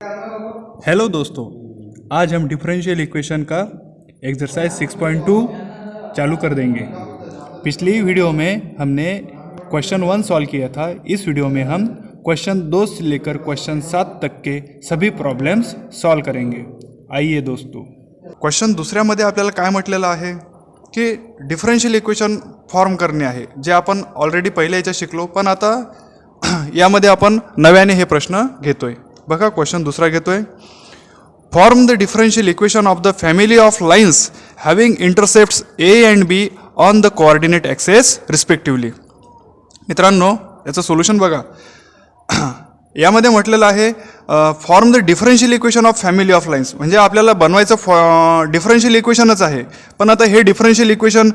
Hello दोस्तों, आज हम differential equation का एक्सरसाइज 6.2 चालू कर देंगे। पिछली वीडियो में हमने क्वेश्चन 1 सॉल्व किया था। इस वीडियो में हम क्वेश्चन 2 से लेकर क्वेश्चन 7 तक के सभी प्रॉब्लेम्स सॉल्व करेंगे। आइए दोस्तों, क्वेश्चन दुसऱ्यामध्ये आपल्याला काय म्हटलेलं आहे की डिफरन्शियल इक्वेशन फॉर्म करणे आहे, जे आपण ऑलरेडी पहिल्या याच्यात शिकलो, पण आता यामध्ये आपण नव्याने हे प्रश्न घेतोय। बघा, क्वेश्चन दुसरा घेतोय, form the differential equation of the family of lines having intercepts A and be on the coordinate access respectively. मित्रांनो, याचं सोल्युशन बघा। यामध्ये म्हटलेलं आहे form the differential equation of family of lines, म्हणजे आपल्याला बनवायचं डिफरन्शियल इक्वेशनच आहे, पण आता हे डिफरन्शियल इक्वेशन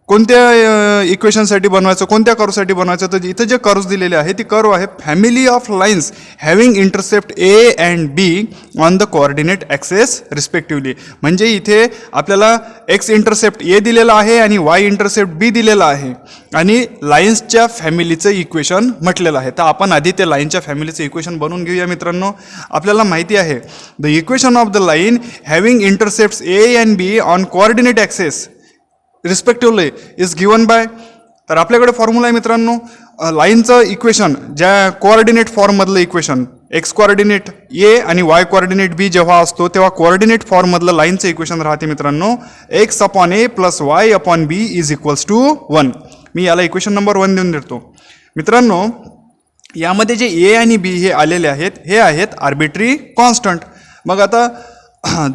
कोणत्या इक्वेशनसाठी बनवायचं, कोणत्या कर्वसाठी बनवायचं, तर इथं जे कर्व्स दिलेले आहे ती कर्व आहे family of lines having intercept A and be on the coordinate access respectively. म्हणजे इथे आपल्याला एक्स इंटरसेप्ट ए दिलेला आहे आणि वाय इंटरसेप्ट बी दिलेला आहे आणि लाइन्सच्या फॅमिलीचं इक्वेशन म्हटलेलं आहे। तर आपण आधी ते लाईनच्या फॅमिलीचं इक्वेशन बनवून घेऊया। मित्रांनो, आपल्याला माहिती आहे the equation of the line having intercepts A and be on coordinate access respectively is given bye, तर आपल्याकडे फॉर्म्युला आहे मित्रांनो, लाईनचं इक्वेशन ज्या कोऑर्डिनेट फॉर्ममधलं इक्वेशन एक्स कोऑर्डिनेट ए आणि वाय कोऑर्डिनेट बी जेव्हा असतो तेव्हा कोऑर्डिनेट फॉर्ममधलं लाईनचं इक्वेशन राहते मित्रांनो X upon A plus Y upon B is equals to 1। मी याला इक्वेशन नंबर 1 देऊन देतो। मित्रांनो, यामध्ये जे ए आणि बी हे आलेले आहेत हे आहेत आर्बिट्री कॉन्स्टंट। मग आता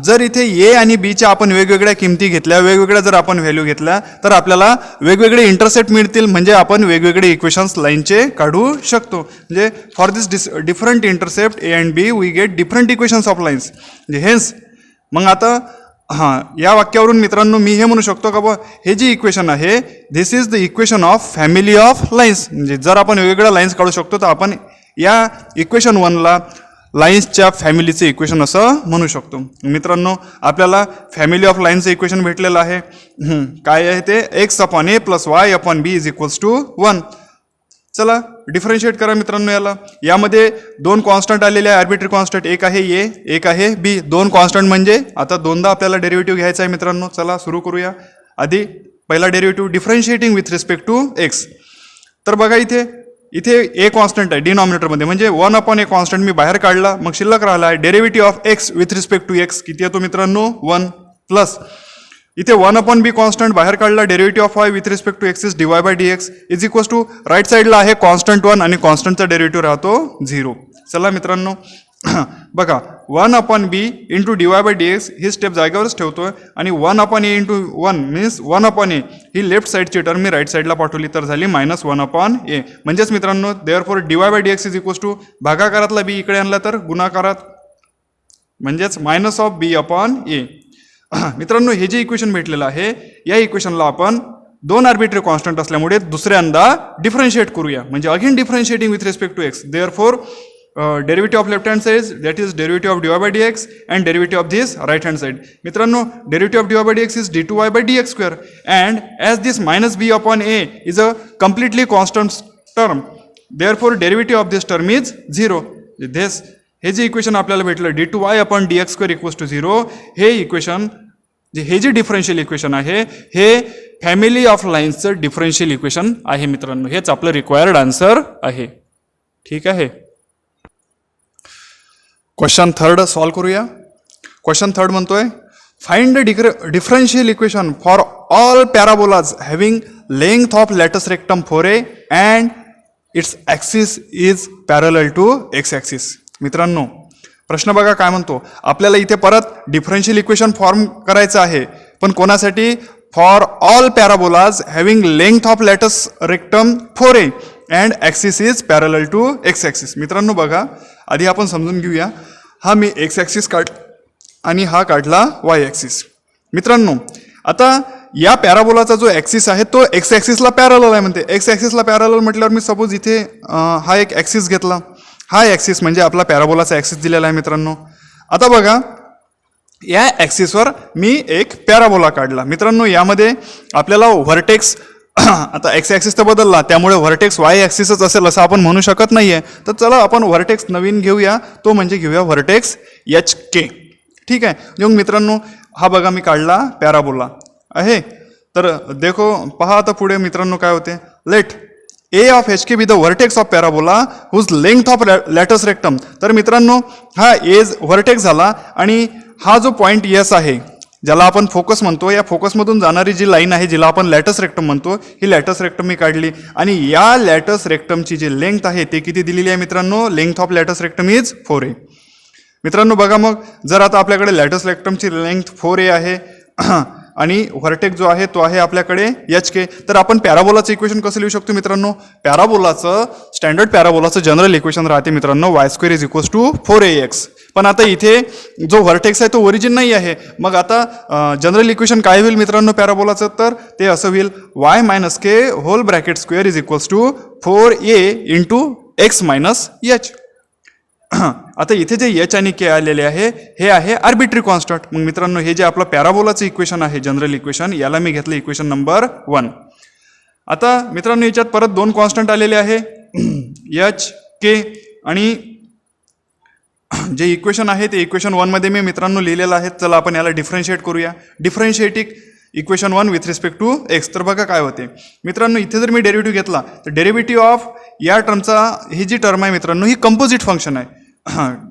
जर इथे ए आणि बीच्या आपण वेगवेगळ्या किमती घेतल्या, वेगवेगळ्या जर आपण व्हॅल्यू घेतल्या, तर आपल्याला वेगवेगळे इंटरसेप्ट मिळतील, म्हणजे आपण वेगवेगळे इक्वेशन्स लाईनचे काढू शकतो। म्हणजे for this different intercept A and B we get different equations of lines. म्हणजे हेन्स मग आता या वाक्यावरून मित्रांनो मी हे म्हणू शकतो का बा हे जी इक्वेशन आहे this is the equation of family of lines. म्हणजे जर आपण वेगवेगळ्या लाईन्स काढू शकतो तर आपण या इक्वेशन 1ला लाईन्सच्या फॅमिलीचं इक्वेशन असं म्हणू शकतो। मित्रांनो, आपल्याला फॅमिली ऑफ लाईन्सचं इक्वेशन भेटलेलं आहे, काय आहे ते X upon A plus Y upon B is equals to 1। चला डिफरन्शिएट करा मित्रांनो। यामध्ये 2 कॉन्स्टंट आलेले आहे, आर्बिट्री कॉन्स्टंट, एक आहे ए एक आहे बी। 2 कॉन्स्टंट म्हणजे आता दोनदा आपल्याला डेरिव्हेटिव्ह घ्यायचा आहे मित्रांनो। चला सुरू करूया। आधी पहिला derivative differentiating with respect to X. तर बघा इथे ए कॉन्स्टंट आहे डिनॉमिनेटरमध्ये, म्हणजे 1 अपॉन ए कॉन्स्टंट मी बाहेर काढला, मग शिल्लक राहिला आहे derivative of x with respect to X किती येतो मित्रांनो 1 प्लस इथे 1 अपॉन बी कॉन्स्टंट बाहेर काढला derivative of Y with respect to x is dy by dx is equals to right साईडला आहे कॉन्स्टंट 1 आणि कॉन्स्टंटचा डेरिव्हेटिव्ह राहतो 0। चला मित्रांनो बघा 1 upon B into dy by dx ही स्टेप जागेवरच ठेवतोय आणि 1 upon A into 1 means 1 upon A ही लेफ्ट साईडची टर्म मी राईट साईडला पाठवली तर झाली -1 अपॉन ए। म्हणजेच मित्रांनो therefore dy by dx is equals to भागाकारातला बी इकडे आणला तर गुणाकारात, म्हणजेच minus of B upon A. मित्रांनो, हे जे इक्वेशन भेटलेलं आहे या इक्वेशनला आपण 2 आर्बिट्री कॉन्स्टंट असल्यामुळे दुसऱ्यांदा डिफरन्शिएट करूया, म्हणजे again differentiating with respect to X. Therefore derivative of left hand side that is derivative of dy by dx and derivative of this right hand side। मित्रांनो, derivative of dy by dx is d2y by dx square and as this minus b upon a is a completely constant term therefore derivative of this term is 0। this हे जे equation आपल्याला भेटलं d2y upon dx square equals to 0 हे equation हे जे differential equation आहे हे family of लाईन्सचं differential equation आहे मित्रांनो। हेच आपलं रिक्वायर्ड आन्सर आहे। ठीक आहे, क्वेश्चन 3 सॉल्व करूया। क्वेश्चन 3 म्हणतोय find the differential equation for all parabolas having length of latus rectum 4a and its axis is parallel to X axis. मित्रांनो, प्रश्न बघा काय म्हणतो, आपल्याला इथे परत डिफरन्शियल इक्वेशन फॉर्म करायचं आहे, पण कोणासाठी for all parabolas having length of latus rectum 4a and axis is parallel to X axis. मित्रांनो बघा, आधी आपण समजून घेऊया, हा मी एक्स ॲक्सिस काढ आणि हा काढला वाय ॲक्सिस। मित्रांनो, आता या पॅराबोलाचा जो ॲक्सिस आहे तो एक्स ॲक्सिसला पॅरलल आहे म्हणते। एक्स ॲक्सिसला पॅरलल म्हटल्यावर मी सपोज इथे हा एक ॲक्सिस घेतला, हा ॲक्सिस म्हणजे आपला पॅराबोलाचा ॲक्सिस दिलेला आहे मित्रांनो। आता बघा या ॲक्सिसवर मी एक पॅराबोला काढला। मित्रांनो, यामध्ये आपल्याला व्हर्टेक्स आता एक्स ॲक्सिस तर बदलला, त्यामुळे व्हर्टेक्स वाय ॲक्सिसच असेल असं आपण म्हणू शकत नाही आहे. तर चला आपण व्हर्टेक्स नवीन घेऊया, तो म्हणजे घेऊया व्हर्टेक्स एच के. ठीक आहे. मग मित्रांनो हा बघा मी काढला पॅराबोला आहे. तर देखो पहा आता पुढे मित्रांनो काय होते. Let A of H K be the vertex of parabola whose length of latus rectum. तर मित्रांनो हा एज व्हर्टेक्स झाला आणि हा जो पॉईंट एस आहे ज्याला आपण फोकस म्हणतो, या फोकसमधून जाणारी जी लाईन आहे जिला आपण लॅटस रेक्टम म्हणतो, ही लॅटस रेक्टम मी काढली आणि या लॅटस रेक्टमची जी लेंथ आहे ते किती दिलेली आहे मित्रांनो. Length of latus rectum is 4a. मित्रांनो बघा मग जर आता आपल्याकडे लॅटस रेक्टमची लेंथ 4a आहे आणि व्हर्टेक्स जो आहे तो आहे आपल्याकडे एच के, तर आपण पॅराबोलाचं इक्वेशन कसं लिहू शकतो मित्रांनो. पॅराबोलाचं स्टँडर्ड पॅराबोलाचं जनरल इक्वेशन राहते मित्रांनो Y square is equals to 4ax. पण आता इथे जो व्हर्टेक्स आहे तो ओरिजिन नाही आहे. मग आता जनरल इक्वेशन काय होईल मित्रांनो पॅराबोलाचं, तर ते असं होईल Y minus K whole bracket square is equals to 4a into x minus H. आता इथे जे एच आणि के आलेले आहे हे आहे आर्बिट्री कॉन्स्टंट. मग मित्रांनो हे जे आपलं पॅराबोलाचं इक्वेशन आहे जनरल इक्वेशन, याला मी घेतलं इक्वेशन नंबर 1. आता मित्रांनो याच्यात परत 2 कॉन्स्टंट आलेले आहे एच के, आणि जे इक्वेशन आहे ते इक्वेशन 1 मध्ये मी मित्रांनो लिहिलेलं आहे. चला आपण याला डिफरन्शिएट करूया. Differentiating equation 1 with respect to X. तर बघा काय होते मित्रांनो, इथे जर मी डेरिव्हेटिव्ह घेतला तर डेरिव्हेटिव्ह ऑफ या टर्मचा, ही जी टर्म आहे मित्रांनो ही कंपोजिट फंक्शन आहे.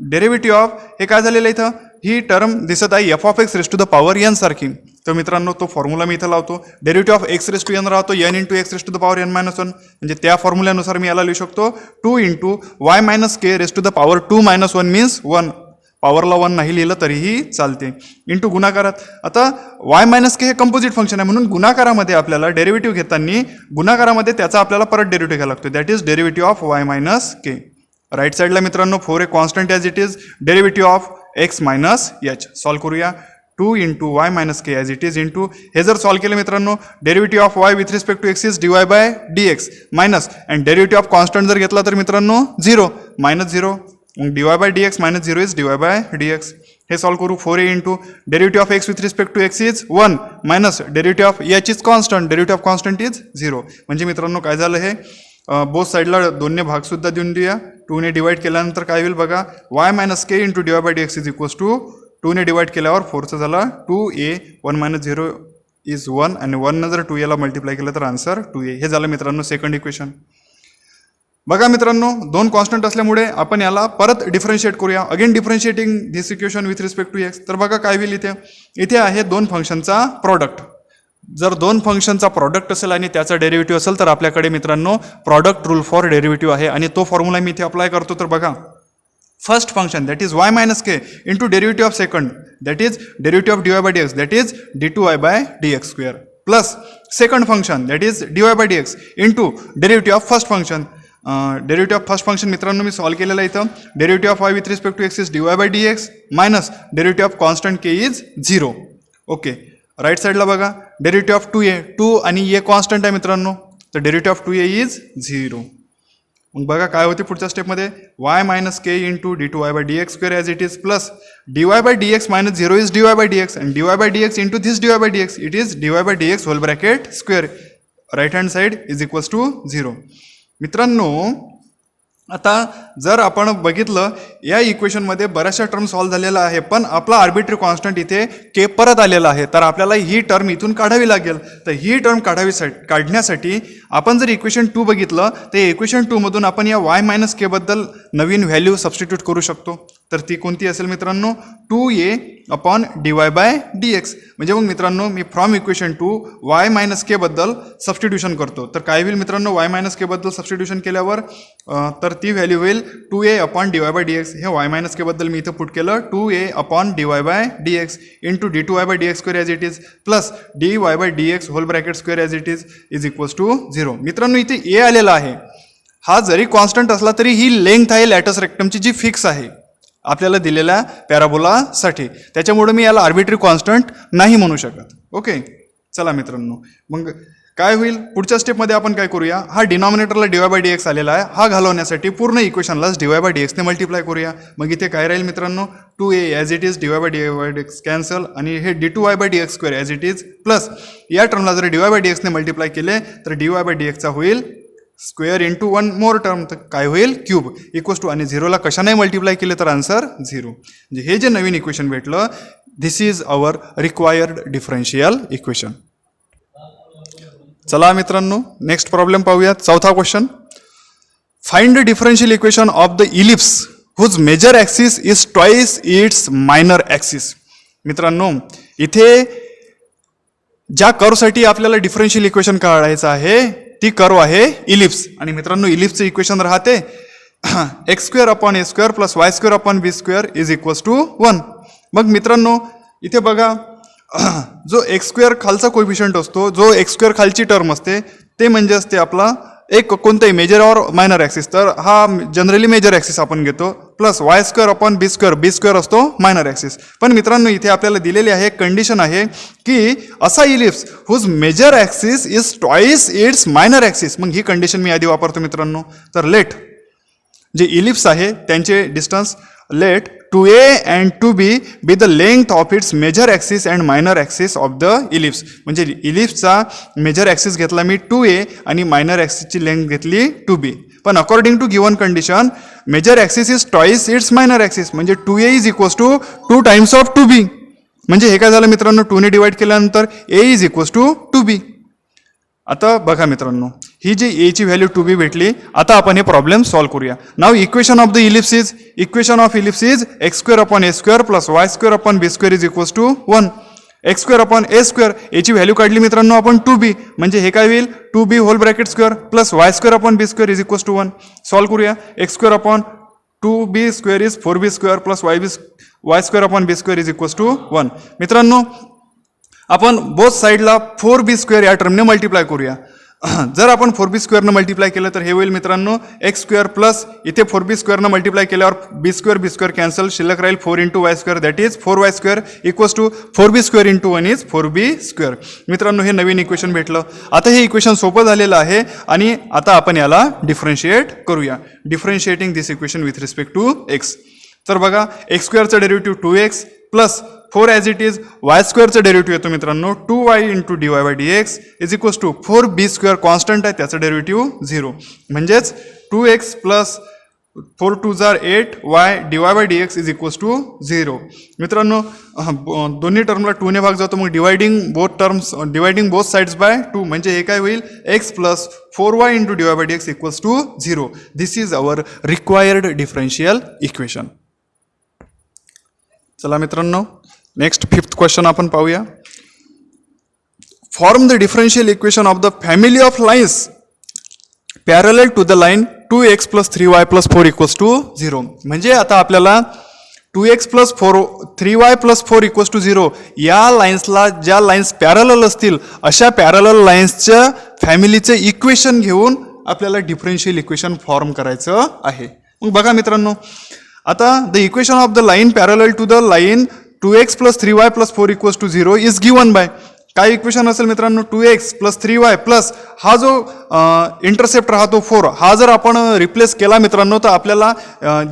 डेरिव्हेटिव्ह ऑफ हे काय झालेलं आहे इथं, ही टर्म दिसत आहे F of x raise to the power N सारखी. तर मित्रांनो तो फॉर्म्युला मी इथं लावतो. Derivative of x raise to N राहतो N into X raise to the power N minus 1, म्हणजे त्या फॉर्म्युल्यानुसार मी याला लिहू शकतो 2 into Y minus K raise to the power 2 minus 1 means 1. पॉवरला 1 नाही लिहिलं तरीही चालते. इंटू गुणाकारात, आता वाय मायनस के हे कंपोजिट फंक्शन आहे म्हणून गुणाकारामध्ये आपल्याला डेरिव्हेटिव्ह घेताना गुणाकारामध्ये त्याचा आपल्याला परत डेरिव्हेटिव्ह घ्यायला लागतो. That is derivative of Y minus K. Right साईडला मित्रांनो 4a constant as it is, derivative of x minus H. Solve करूया. 2 into Y minus K as it is into, हे जर सॉल्व केलं मित्रांनो derivative of Y with respect to x is dy by dx minus, and derivative of constant जर घेतला तर मित्रांनो 0 minus 0, मग dy by dx minus 0 is dy by dx. हे सॉल्व करू. 4a into derivative of x with respect to x is 1 minus derivative of H is constant, derivative of constant is 0. म्हणजे मित्रांनो काय झालं, हे बोथ साईडला 2ने भाग सुद्धा देऊन देऊया. 2ने डिवाइड केल्यानंतर काय होईल बघा, Y minus K into dy by dx is equals to 2ने डिवाइड केल्यावर 4चा झाला 2a, 1 मायनस 0 इज 1, आणि 1 जर 2a ला मल्टिप्लाय केलं तर आन्सर 2a. हे झालं मित्रांनो सेकंड इक्वेशन. बघा मित्रांनो 2 कॉन्स्टंट असल्यामुळे आपण याला परत डिफरन्शिएट करूया. Again differentiating this equation with respect to X. तर बघा काय होईल, इथे आहे 2 फंक्शनचा प्रॉडक्ट. जर 2 फंक्शनचा प्रॉडक्ट असेल आणि त्याचा डेरिव्हेटिव्ह असेल तर आपल्याकडे मित्रांनो प्रॉडक्ट रूल फॉर डेरिव्हेटिव्ह आहे, आणि तो फॉर्म्युला मी इथे अप्लाय करतो. तर बघा first function that is Y minus K into derivative of second that is derivative of dy by dx that is d2y by dx square plus second function that is dy by dx into derivative of first function. Derivative of first function मित्रांनो मी solve केलेलं आहे इथं. Derivative of Y with respect to x is dy by dx minus derivative of constant K is 0. Okay. Right साईडला बघा derivative of 2a, 2 आणि a constant आहे मित्रांनो, तर डेरिव्हेटिव्ह ऑफ 2a इज 0. मग बघा काय होते पुढच्या स्टेपमध्ये, Y minus K into d2y by dx square as it is plus dy by dx minus 0 is dy by dx, and dy by dx into this dy by dx it is dy by dx whole bracket square right hand side is equals to 0. मित्रांनो आता जर आपण बघितलं या इक्वेशनमध्ये बऱ्याचशा term solve झालेला आहे, पण आपला आर्बिट्री कॉन्स्टंट इथे के परत आलेला आहे. तर आपल्याला ही टर्म इथून काढावी लागेल. तर ही टर्म काढण्यासाठी आपण जर इक्वेशन 2 बघितलं तर इक्वेशन 2 मधून आपण या वाय मायनस के बद्दल नवीन व्हॅल्यू सबस्टिट्यूट करू शकतो. तर ती कोणती असेल मित्रांनो, 2a upon dy by dx. म्हणजे मग मित्रांनो me from equation 2 Y minus K बद्दल सबस्टिट्यूशन करतो. तर काय होईल मित्रांनो, वाय मायनस के बद्दल सबस्टिट्यूशन केल्यावर तर ती व्हॅल्यू होईल 2a upon dy by dx. हे वाय मायनस के बद्दल मी इथं पुट केलं 2a upon dy by dx into d2y by dx square as it is plus dy by dx whole bracket square as it is equals to 0. मित्रांनो इथे a आलेला आहे. हा जरी कॉन्स्टंट असला तरी ही लेंथ आहे लॅटस रेक्टमची जी फिक्स आहे आपल्याला दिलेल्या पॅराबोलासाठी, त्याच्यामुळे मी याला आर्बिट्री कॉन्स्टंट नाही म्हणू शकत. ओके. चला मित्रांनो मग काय होईल पुढच्या स्टेपमध्ये आपण काय करूया, हा डिनॉमिनेटरला dy बाय dx आलेला आहे, हा घालवण्यासाठी पूर्ण इक्वेशनलाच dy बाय dx ने मल्टिप्लाय करूया. मग इथे काय राहील मित्रांनो, 2a as it is dy/dx cancel आणि हे d2y/dx² as it is plus या टर्मला जर dy/dx ने मल्टिप्लाय केले तर dy/dx चा होईल square into one more term, तर काय होईल क्यूब इक्वल्स टू आणि झिरोला कशाने मल्टिप्लाय केले तर आन्सर 0. म्हणजे हे जे नवीन इक्वेशन भेटलं this is our required differential equation. चला मित्रांनो नेक्स्ट प्रॉब्लेम पाहूयात. चौथा question, find the differential equation of the ellipse whose major axis is twice its minor axis. मित्रांनो इथे ज्या कर्वसाठी आपल्याला डिफरन्शियल इक्वेशन काढायचं आहे ती कर्व आहे इलिप्स. आणि मित्रांनो इलिप्सचं इक्वेशन राहते x² + a² + y² = b² is equals to 1. मग मित्रांनो इथे बघा जो x² खालचा कोएफिशियंट असतो, जो x² खालची टर्म असते ते म्हणजे असते आपला एक कोणताही मेजर और मायनर ॲक्सिस, तर हा जनरली मेजर ॲक्सिस आपण घेतो, प्लस y² / b² असतो मायनर ॲक्सिस. पण मित्रांनो इथे आपल्याला दिलेली आहे कंडिशन आहे की असा ellipse whose major axis is twice its minor axis. मग ही कंडिशन मी आधी वापरतो मित्रांनो. तर लेट जे इलिप्स आहे त्यांचे distance let 2a and 2b be the length of its major axis and minor axis of the ellipse. म्हणजे इलिप्सचा मेजर ॲक्सिस घेतला मी 2a आणि मायनर ॲक्सिसची लेंथ घेतली 2b. पण according to given condition major axis is twice its minor axis, म्हणजे 2a is equals to 2 times of 2b. म्हणजे हे काय झालं मित्रांनो 2 ने डिवाइड केल्यानंतर a is equals to 2b. आता बघा मित्रांनो ही जी a ची व्हॅल्यू 2b भेटली. आता आपण हे प्रॉब्लेम सॉल्व्ह करूया. Now equation of the ellipse is x² / a² + y² / b² is equals to 1. x² / a², a ची व्हॅल्यू काढली मित्रांनो आपण 2b, म्हणजे हे काय होईल 2b whole bracket square plus y² / b² is equals to 1. Solve करूया. x² / 2b² is 4b² plus y² / b² is equals to 1. मित्रांनो आपण बोथ साईडला 4b² या टर्मने मल्टिप्लाय करूया. जर आपण 4b² न मल्टिप्लाय केलं तर हे होईल मित्रांनो x² प्लस इथे 4b² न मल्टिप्लाय केल्यावर b² कॅन्सल, शिल्लक राहील 4 × y² that is 4y² equals to 4b² × 1 is 4b². मित्रांनो हे नवीन इक्वेशन भेटलं. आता हे इक्वेशन सोपं झालेलं आहे आणि आता आपण याला डिफरन्शिएट करूया. Differentiating this equation with respect to x. तर बघा x² derivative 2x plus 4 as it is y² derivative येतो मित्रांनो 2y × dy/dx is equals to 4b² constant आहे त्याचं डेरिव्हेटिव्ह 0. म्हणजेच 2x plus 4 × 2 = 8y dy/dx is equals to 0. मित्रांनो दोन्ही टर्मला 2 ने भाग जातो, मग डिवायडिंग बोथ साइड्स बाय 2, म्हणजे हे काय होईल x plus 4y × dy/dx equals to 0. This is our required differential equation. चला मित्रांनो नेक्स्ट 5th क्वेश्चन आपण पाहूया. Form the differential equation of the family of lines parallel to the line 2x + 3y + 4 equals to 0. म्हणजे आता आपल्याला 2x + 3y + 4 equals to 0 या लाईन्सला ज्या lines parallel असतील अशा पॅरलल लाईन्सच्या फॅमिलीचे इक्वेशन घेऊन आपल्याला डिफरन्शियल इक्वेशन फॉर्म करायचं आहे. मग बघा मित्रांनो आता the equation of the line parallel to the line 2x + 3y + 4 equals to 0 is given by काय इक्वेशन असेल मित्रांनो 2x + 3y प्लस हा जो इंटरसेप्ट राहतो 4 हा जर आपण रिप्लेस केला मित्रांनो तर आपल्याला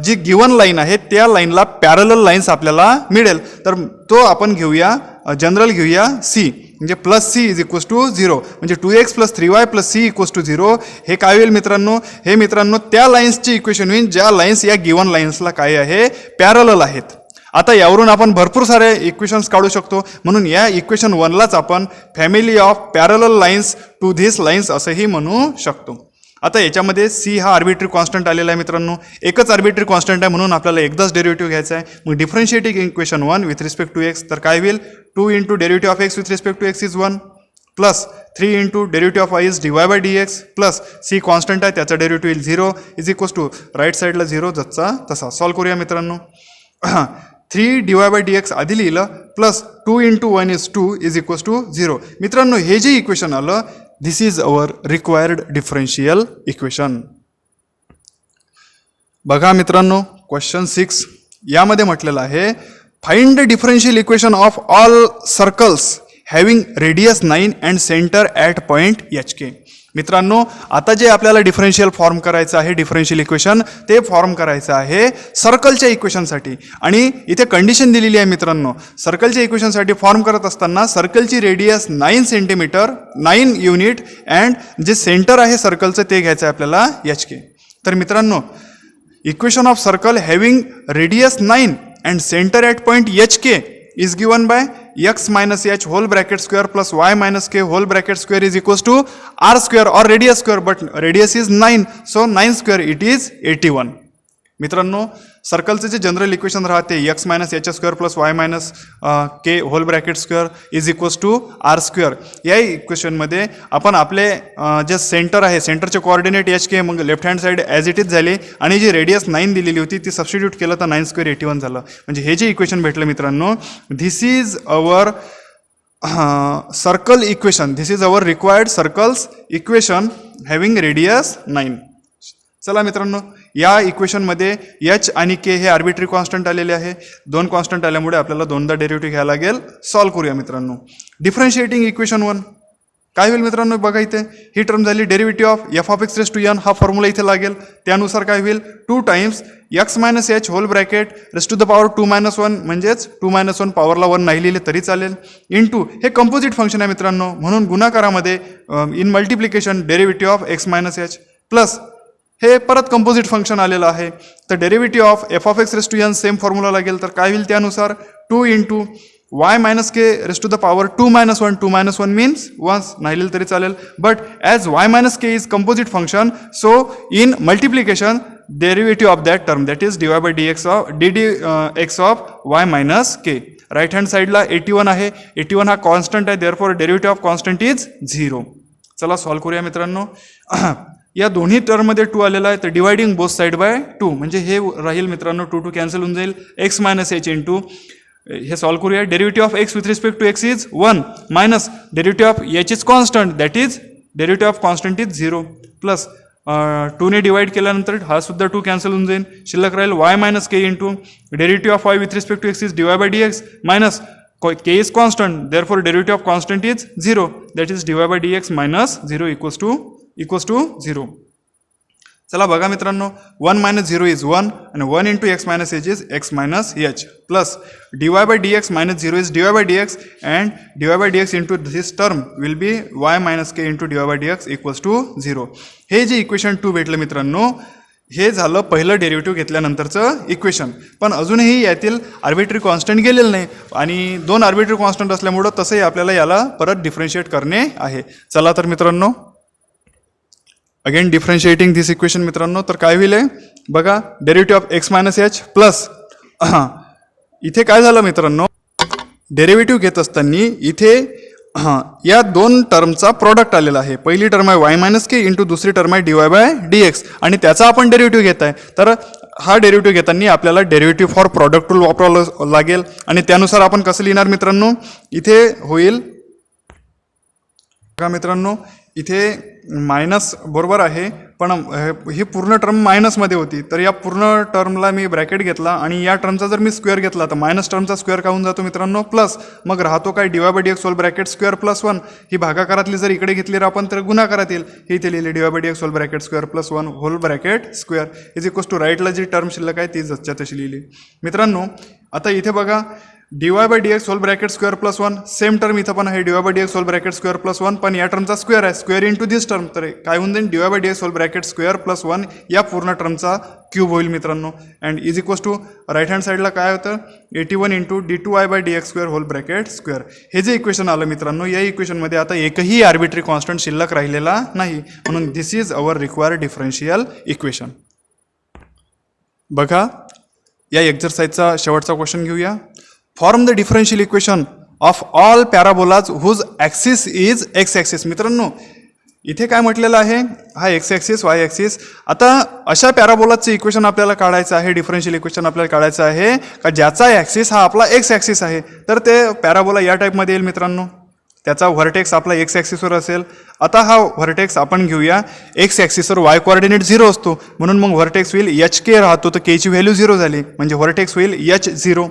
जी गिवन लाईन आहे त्या लाईनला पॅरलल लाईन्स आपल्याला मिळेल. तर तो आपण घेऊया जनरल घेऊया c, म्हणजे plus c is equals to 0. म्हणजे 2x + 3y + c equals to 0. हे काय होईल मित्रांनो, हे मित्रांनो त्या लाईन्सचे इक्वेशन होईल ज्या लाईन्स या गिवन लाईन्सला काय आहे पॅरलल आहेत. आता यावरून आपण भरपूर सारे इक्वेशन्स काढू शकतो, म्हणून या इक्वेशन 1लाच आपण family of parallel lines to this lines असंही म्हणू शकतो. आता याच्यामध्ये c हा आर्बिट्री कॉन्स्टंट आलेला आहे मित्रांनो, एकच आर्बिट्री कॉन्स्टंट आहे म्हणून आपल्याला एकदाच डेरिव्हेटिव्ह घ्यायचा आहे. मग differentiating equation 1 with respect to x तर काय होईल 2 × derivative of x with respect to x is 1 plus 3 × derivative of y is dy/dx plus c constant आहे त्याचा डेरिव्हेटिव्ह येईल 0 इज इक्वल्स टू राईट साईडला 0 जसा तसा. सॉल्व्ह करूया मित्रांनो. 3 dy/dx आधी लिहिलं plus 2 × 1 is 2 is equals to 0. मित्रांनो हे जे इक्वेशन आलं this is our required differential equation. बघा मित्रांनो क्वेश्चन 6 यामध्ये म्हटलेलं आहे find the differential equation of all circles having radius 9 and centre at point H K. मित्रांनो, आता जे आपल्याला डिफरन्शियल फॉर्म करायचं आहे, डिफरन्शियल इक्वेशन ते फॉर्म करायचं आहे सर्कलच्या इक्वेशनसाठी. आणि इथे कंडिशन दिलेली आहे मित्रांनो, सर्कलच्या इक्वेशनसाठी फॉर्म करत असताना सर्कलची रेडियस 9 सेंटीमीटर 9 युनिट अँड जे सेंटर आहे सर्कलचं ते घ्यायचं आहे आपल्याला एच के. तर मित्रांनो, equation of circle having radius 9 and centre at point H K is given by x minus h whole bracket square plus y minus k whole bracket square is equals to r square or radius square, but radius is 9, so 9 square it is 81. मित्रांनो, सर्कलचे जे general equation राहते x minus H square plus Y minus K whole bracket square is equals to R square, या इक्वेशनमध्ये आपण आपले जे centre आहे सेंटरचे कोऑर्डिनेट एच के, मग left hand side as it is झाली आणि जी रेडियस 9 दिलेली होती ती सबस्टिट्यूट केलं तर 9 स्क्वेअर 81 झालं. म्हणजे हे जे इक्वेशन भेटलं मित्रांनो, this is our circle equation, this is our required circles equation having radius 9. चला मित्रांनो, या इक्वेशनमध्ये एच आणि के हे आर्बिट्री कॉन्स्टंट आलेले आहे. दोन कॉन्स्टंट आल्यामुळे आपल्याला दोनदा डेरिव्हेटिव्ह घ्यायला लागेल. सॉल्व्ह करूया मित्रांनो. डिफरन्शिएटिंग इक्वेशन 1 काय होईल मित्रांनो, बघा इथे ही टर्म झाली derivative of F of x raise to N, हा फॉर्म्युला इथे लागेल. त्यानुसार काय होईल, 2 times X minus H whole bracket raise to the power 2-1, म्हणजेच 2-1 पॉवरला 1 नाही लिहिले तरी चालेल, इंटू हे कंपोजिट फंक्शन आहे मित्रांनो, म्हणून गुणाकारामध्ये in multiplication derivative of x minus h plus हे परत कंपोजिट फंक्शन आलेलं आहे. तर derivative of F of x raise to n same formula लागेल. तर काय होईल त्यानुसार 2 into y minus K raise to the power 2-1, 2-1 means 1 नाही लिहिलं तरी चालेल. But as y minus k is composite function, so in multiplication derivative of that term that is dy by dx of ddx of y minus K. Right hand साईडला 81 आहे, 81 हा constant आहे, therefore derivative of constant is 0. चला solve करूया मित्रांनो. या दोन्ही टर्ममध्ये 2 आलेला आहे, तर डिवायडिंग बोथ साईड बाय 2, म्हणजे हे राहील मित्रांनो 2 कॅन्सल होऊन जाईल. एक्स मायनस एच इंटू हे सॉल्व्ह करूया. Derivative of x with respect to x is 1 minus derivative of H is constant that is derivative of constant is 0 plus 2ने divide केल्यानंतर हा सुद्धा 2 कॅन्सल होऊन जाईल. शिल्लक राहील y minus K into derivative of Y with respect to x is dy by dx minus k is constant, therefore derivative of constant is 0, that is dy by dx minus 0 equals to 0. चला बघा मित्रांनो, 1 minus 0 is 1 and 1 into x minus h is x minus h plus dy by dx minus 0 is dy by dx and dy by dx into this term will be y minus k into dy by dx equals to 0. हे जे equation 2 भेटलं मित्रांनो, हे झालं पहिलं derivative घेतल्यानंतरचं equation. पण अजूनही यातील आर्बिट्री कॉन्स्टंट गेलेलं नाही आणि 2 आर्बिट्री कॉन्स्टंट असल्यामुळं तसंही आपल्याला याला परत डिफरन्शिएट करणे आहे. चला तर मित्रांनो, अगेन डिफरन्शिएटिंग दिस इक्वेशन मित्रांनो, तर काय होईल बघा, derivative of x minus h plus इथे काय झालं मित्रांनो, डेरिव्हेटिव्ह घेत असताना इथे या 2 टर्मचा प्रॉडक्ट आलेला आहे. पहिली टर्म आहे वाय मायनस के इंटू दुसरी टर्म आहे dy बाय dx आणि त्याचा आपण डेरिव्हेटिव्ह घेत आहे. तर हा डेरिव्हेटिव्ह घेताना आपल्याला डेरिव्हेटिव्ह फॉर प्रॉडक्ट टूल वापरावं लागेल आणि त्यानुसार आपण कसं लिहिणार मित्रांनो, इथे होईल बघा मित्रांनो, इथे मायनस बरोबर आहे पण ही पूर्ण टर्म मायनसमध्ये होती, तर या पूर्ण टर्मला मी ब्रॅकेट घेतला आणि या टर्मचा जर मी स्क्वेअर घेतला तर मायनस टर्मचा स्क्वेअर काहून जातो मित्रांनो प्लस, मग राहतो काय dy by dx whole bracket square plus 1. ही भागाकारातली जर इकडे घेतली तर आपण तर गुणाकारात येईल. हे इथे लिहिले dy by dx whole bracket square plus 1 whole bracket square is equals to राईटला जी टर्म शिल्लक आहे ती जसच्या तशी लिहिली मित्रांनो. आता इथे बघा dy by dx whole bracket square plus 1 same term इथं पण आहे dy by dx whole bracket square plus 1, पण या टर्मचा स्क्वेअर आहे, स्क्वेअर इंटू दिस टर्म, तर काय होऊन जाईल dy by dx whole bracket square plus 1 या पूर्ण टर्मचा क्यूब होईल मित्रांनो. And is equals to right hand साईडला काय होतं 81 into d2y by dx square whole bracket square. हे जे इक्वेशन आलं मित्रांनो, या इक्वेशनमध्ये आता एकही आर्बिट्री कॉन्स्टंट शिल्लक राहिलेला नाही, म्हणून this is our required differential equation. बघा या एक्झरसाइजचा शेवटचा क्वेश्चन घेऊया. Form the differential equation of all parabolas whose axis is x axis. मित्रांनो इथे काय म्हटलेलं आहे, हा एक्स ॲक्सिस वाय ॲक्सिस. आता अशा पॅराबोलाजचं इक्वेशन आपल्याला काढायचं आहे, डिफरन्शियल इक्वेशन आपल्याला काढायचं आहे का ज्याचा ॲक्सिस हा आपला एक्स ॲक्सिस आहे. तर ते पॅराबोला या टाईपमध्ये येईल मित्रांनो, त्याचा व्हर्टेक्स आपला एक्स ॲक्सिसवर असेल. आता हा व्हर्टेक्स आपण घेऊया, एक्स ॲक्सिसवर वाय कोऑर्डिनेट 0 असतो म्हणून मग व्हर्टेक्स होईल एच के राहतो, तर केची व्हॅल्यू 0 झाली म्हणजे व्हर्टेक्स होईल H0.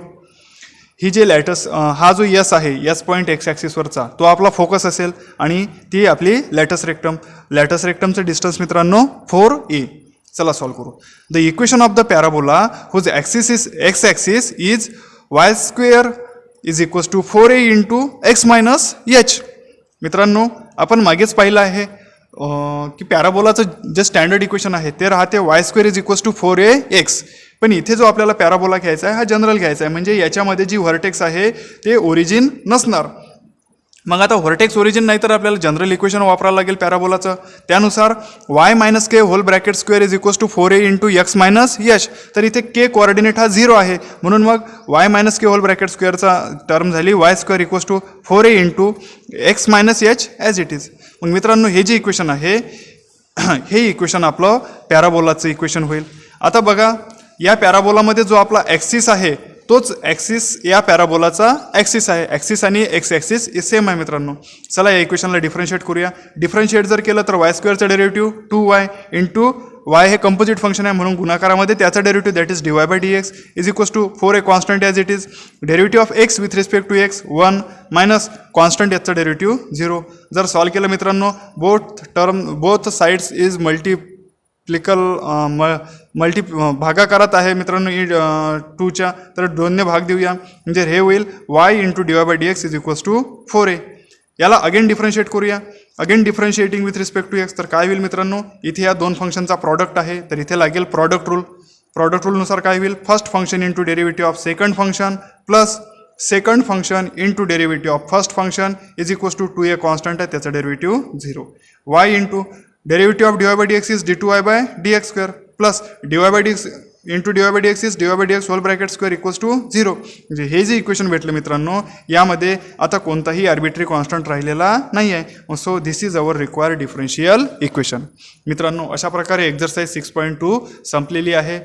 ही जे लॅटस हा जो यस आहे यस पॉईंट एक्स ॲक्सिसवरचा तो आपला फोकस असेल आणि ती आपली लॅटस रेक्टमचं डिस्टन्स मित्रांनो 4a. चला सॉल्व्ह करू. The equation of the parabola whose axis is x axis is Y square is equals to 4a into x minus H. मित्रांनो आपण मागेच पाहिलं आहे की पॅराबोलाचं जे स्टँडर्ड इक्वेशन आहे ते राहते Y square is equals to 4ax. पण इथे जो आपल्याला पॅराबोला घ्यायचा आहे हा जनरल घ्यायचा आहे, म्हणजे याच्यामध्ये जी व्हर्टेक्स आहे ते ओरिजिन नसणार. मग आता व्हर्टेक्स ओरिजिन नाही तर आपल्याला जनरल इक्वेशन वापरावं लागेल पॅराबोलाचं. त्यानुसार y minus K whole bracket square is equals to 4a into x minus h. तर इथे के कोऑर्डिनेट हा 0 आहे, म्हणून मग वाय मायनस के होल ब्रॅकेट स्क्वेअरचा टर्म झाली y square equals to 4a into x minus h as it is. मग मित्रांनो हे जे इक्वेशन आहे हे इक्वेशन आपलं पॅराबोलाचं इक्वेशन होईल. आता बघा या पॅराबोलामध्ये जो आपला ॲक्सिस आहे तोच ॲक्सिस या पॅराबोलाचा ॲक्सिस आहे. ॲक्सिस आणि एक्स ॲक्सिस सेम आहे मित्रांनो. चला या इक्वेशनला डिफरन्शिएट करूया. डिफरन्शिएट जर केलं तर वाय स्क्वेअरचं डेरिव्हेटिव्ह 2y इंटू वाय हे कंपोजिट फंक्शन आहे म्हणून गुणाकारामध्ये त्याचा derivative that is dy by dx is equals to 4a constant as it is. Derivative of x with respect to x 1 minus constant याचं डेरिव्हेटिव्ह 0. जर solve केलं मित्रांनो both sides is multi भागाकारात आहे मित्रांनो 2च्या, तर 2ने भाग देऊया म्हणजे हे होईल y into dy by dx is equals to 4a. याला अगेन डिफरन्शिएट करूया. Again differentiating with respect to X तर काय होईल मित्रांनो इथे या दोन फंक्शनचा प्रॉडक्ट आहे तर इथे लागेल प्रॉडक्ट रूलनुसार काय होईल first function into derivative of second function plus second function into derivative of first function is equals to 2a constant आहे त्याचा derivative 0. y into derivative of dy by dx is d2y by dx square plus dy by dx into dy by dx is dy by dx whole bracket square equals to 0. म्हणजे हे जे equation भेटलं मित्रांनो यामध्ये आता कोणताही arbitrary constant राहिलेला नाही आहे. So this is our required differential equation. मित्रांनो अशा प्रकारे एक्झरसाइज 6.2 संपलेली आहे.